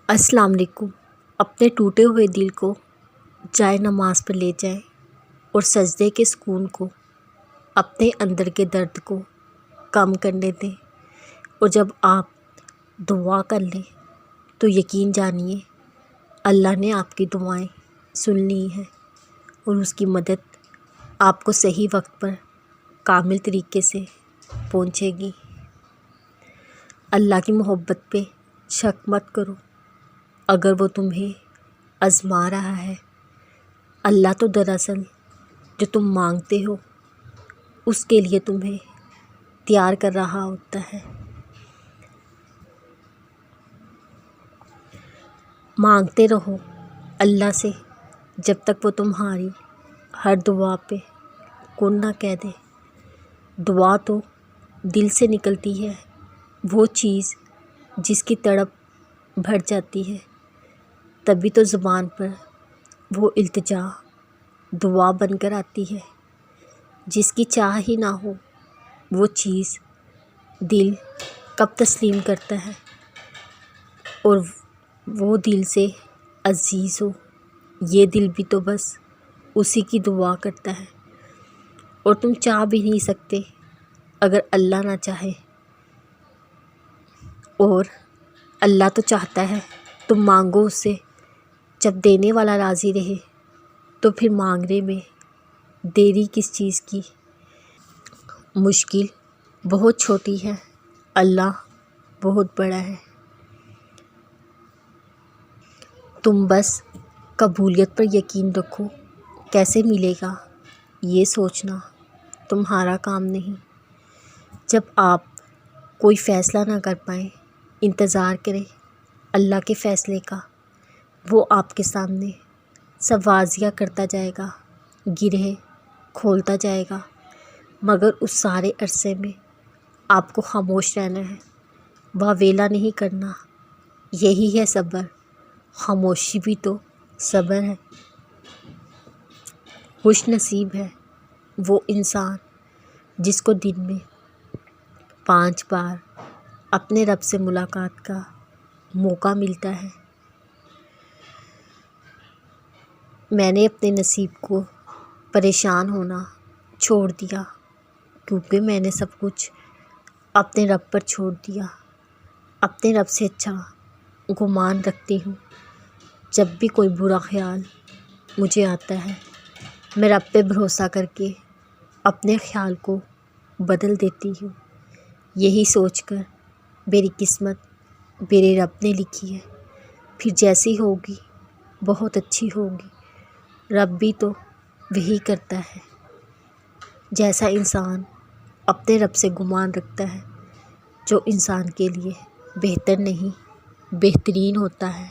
السلام علیکم۔ اپنے ٹوٹے ہوئے دل کو جائے نماز پر لے جائیں اور سجدے کے سکون کو اپنے اندر کے درد کو کم کرنے دیں، اور جب آپ دعا کر لیں تو یقین جانیے اللہ نے آپ کی دعائیں سن لی ہیں اور اس کی مدد آپ کو صحیح وقت پر کامل طریقے سے پہنچے گی۔ اللہ کی محبت پہ شک مت کرو، اگر وہ تمہیں آزما رہا ہے۔ اللہ تو دراصل جو تم مانگتے ہو اس کے لیے تمہیں تیار کر رہا ہوتا ہے۔ مانگتے رہو اللہ سے جب تک وہ تمہاری ہر دعا پہ کن نہ کہہ دے۔ دعا تو دل سے نکلتی ہے، وہ چیز جس کی تڑپ بڑھ جاتی ہے، تبھی تو زبان پر وہ التجا دعا بن کر آتی ہے۔ جس کی چاہ ہی نہ ہو وہ چیز دل کب تسلیم کرتا ہے، اور وہ دل سے عزیز ہو یہ دل بھی تو بس اسی کی دعا کرتا ہے، اور تم چاہ بھی نہیں سکتے اگر اللہ نہ چاہے، اور اللہ تو چاہتا ہے تم مانگو اس سے۔ جب دینے والا راضی رہے تو پھر مانگنے میں دیری کس چیز کی۔ مشکل بہت چھوٹی ہے، اللہ بہت بڑا ہے۔ تم بس قبولیت پر یقین رکھو، کیسے ملے گا یہ سوچنا تمہارا کام نہیں۔ جب آپ کوئی فیصلہ نہ کر پائیں، انتظار کریں اللہ کے فیصلے کا۔ وہ آپ کے سامنے سب واضح کرتا جائے گا، گرہیں کھولتا جائے گا، مگر اس سارے عرصے میں آپ کو خاموش رہنا ہے، واویلا نہیں کرنا۔ یہی ہے صبر، خاموشی بھی تو صبر ہے۔ خوش نصیب ہے وہ انسان جس کو دن میں 5 بار اپنے رب سے ملاقات کا موقع ملتا ہے۔ میں نے اپنے نصیب کو پریشان ہونا چھوڑ دیا، کیونکہ میں نے سب کچھ اپنے رب پر چھوڑ دیا۔ اپنے رب سے اچھا گمان رکھتی ہوں۔ جب بھی کوئی برا خیال مجھے آتا ہے، میں رب پہ بھروسہ کر کے اپنے خیال کو بدل دیتی ہوں۔ یہی سوچ کر میری قسمت میرے رب نے لکھی ہے، پھر جیسی ہوگی بہت اچھی ہوگی۔ رب بھی تو وہی کرتا ہے۔ جیسا انسان اپنے رب سے گمان رکھتا ہے، جو انسان کے لیے بہتر نہیں بہترین ہوتا ہے۔